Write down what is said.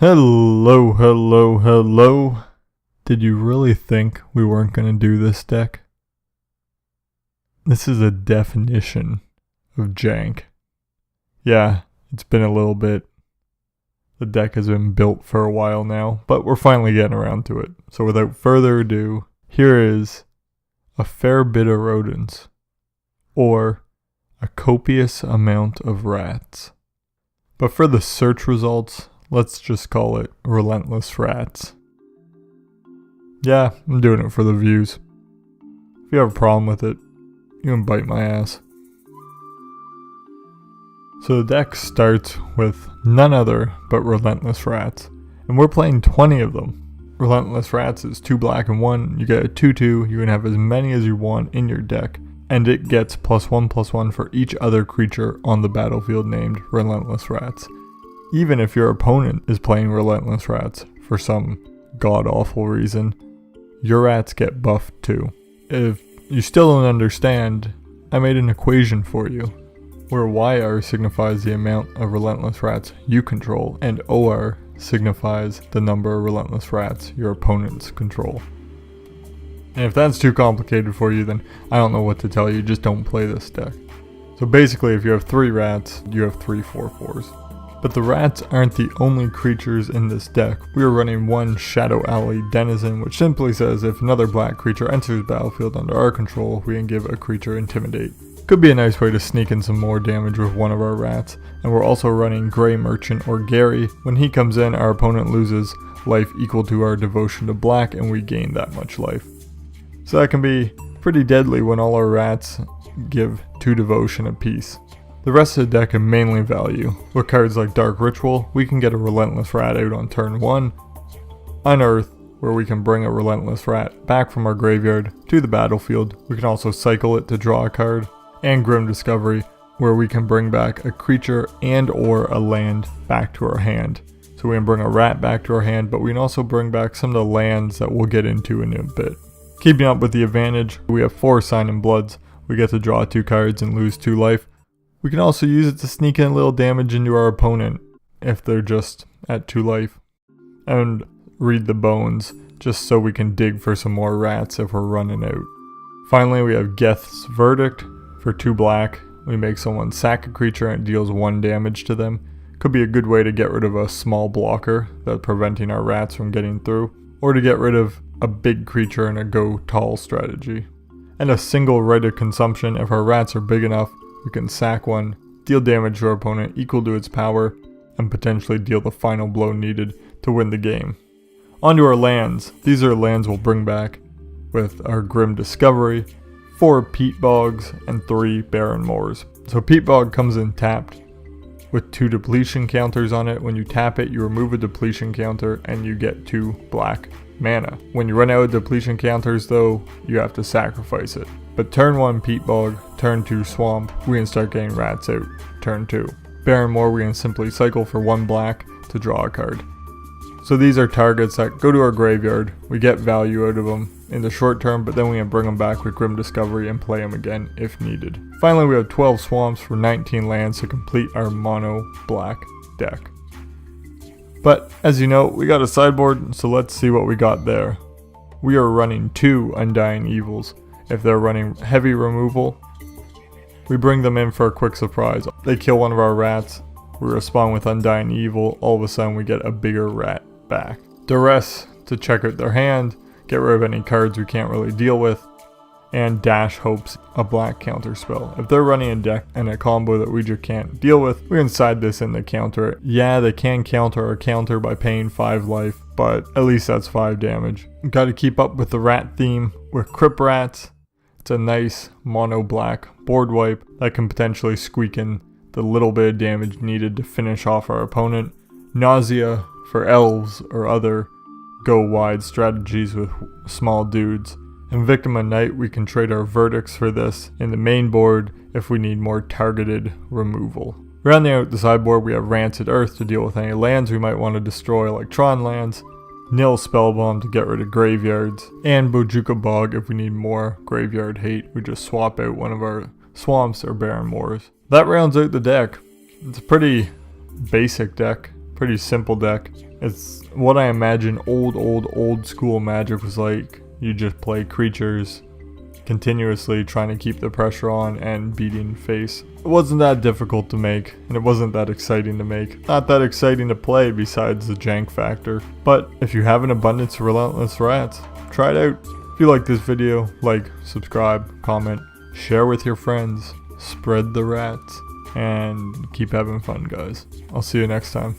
Hello, hello, hello. Did you really think we weren't going to do this deck? This is a definition of jank. Yeah, it's been a little bit. The deck has been built for a while now, but we're finally getting around to it. So without further ado, here is a fair bit of rodents, or a copious amount of rats. But for the search results, let's just call it Relentless Rats. Yeah, I'm doing it for the views. If you have a problem with it, you can bite my ass. So the deck starts with none other but Relentless Rats, and we're playing 20 of them. Relentless Rats is 2 black and 1, you get a 2/2, you can have as many as you want in your deck, and it gets +1/+1 for each other creature on the battlefield named Relentless Rats. Even if your opponent is playing Relentless Rats for some god-awful reason, your rats get buffed too. If you still don't understand, I made an equation for you, where YR signifies the amount of Relentless Rats you control, and OR signifies the number of Relentless Rats your opponents control. And if that's too complicated for you, then I don't know what to tell you, just don't play this deck. So basically, if you have 3 rats, you have 3 4/4s. But the rats aren't the only creatures in this deck. We are running 1 Shadow Alley Denizen, which simply says if another black creature enters the battlefield under our control, we can give a creature Intimidate. Could be a nice way to sneak in some more damage with one of our rats. And we're also running Grey Merchant or Gary. When he comes in, our opponent loses life equal to our devotion to black, and we gain that much life. So that can be pretty deadly when all our rats give 2 devotion apiece. The rest of the deck is mainly value. With cards like Dark Ritual, we can get a Relentless Rat out on turn 1. Unearth, where we can bring a Relentless Rat back from our graveyard to the battlefield. We can also cycle it to draw a card. And Grim Discovery, where we can bring back a creature and or a land back to our hand. So we can bring a rat back to our hand, but we can also bring back some of the lands that we'll get into in a bit. Keeping up with the advantage, we have 4 Sign and Bloods. We get to draw 2 cards and lose 2 life. We can also use it to sneak in a little damage into our opponent if they're just at 2 life. And Read the Bones, just so we can dig for some more rats if we're running out. Finally, we have Geth's Verdict. For 2 black, we make someone sack a creature and it deals 1 damage to them. Could be a good way to get rid of a small blocker that's preventing our rats from getting through, or to get rid of a big creature in a go tall strategy. And a single rite of consumption. If our rats are big enough, we can sack one, deal damage to our opponent equal to its power, and potentially deal the final blow needed to win the game. Onto our lands. These are lands we'll bring back with our Grim Discovery, 4 Peat Bogs, and 3 Barren Moors. So Peat Bog comes in tapped with 2 depletion counters on it. When you tap it, you remove a depletion counter and you get 2 black mana. When you run out of depletion counters though, you have to sacrifice it. But turn 1 Peat Bog, turn 2 Swamp, we can start getting rats out. Turn 2 Barren Moor, we can simply cycle for 1 black to draw a card. So these are targets that go to our graveyard. We get value out of them in the short term, but then we can bring them back with Grim Discovery and play them again if needed. Finally, we have 12 Swamps for 19 lands to complete our mono black deck. But as you know, we got a sideboard, so let's see what we got there. We are running 2 Undying Evils. If they're running heavy removal, we bring them in for a quick surprise. They kill one of our rats, we respond with Undying Evil, all of a sudden we get a bigger rat back. Duress to check out their hand, get rid of any cards we can't really deal with, and Dash Hopes, a black counter spell. If they're running a deck and a combo that we just can't deal with, we can side this in the counter. Yeah, they can counter our counter by paying 5 life, but at least that's 5 damage. Got to keep up with the rat theme with Crypt Rats. It's a nice mono black board wipe that can potentially squeak in the little bit of damage needed to finish off our opponent. Nausea for elves or other go wide strategies with small dudes. In Victim of Night, we can trade our verdicts for this in the main board if we need more targeted removal. Rounding out the sideboard, we have Rancid Earth to deal with any lands we might want to destroy, like Tron lands, Nil Spellbomb to get rid of graveyards, and Bojuka Bog if we need more graveyard hate. We just swap out one of our swamps or barren moors. That rounds out the deck. It's a pretty basic deck, pretty simple deck. It's what I imagine old school Magic was like. You just play creatures continuously, trying to keep the pressure on and beating face. It wasn't that difficult to make, and it wasn't that exciting to make. Not that exciting to play besides the jank factor. But if you have an abundance of Relentless Rats, try it out. If you like this video, like, subscribe, comment, share with your friends, spread the rats, and keep having fun, guys. I'll see you next time.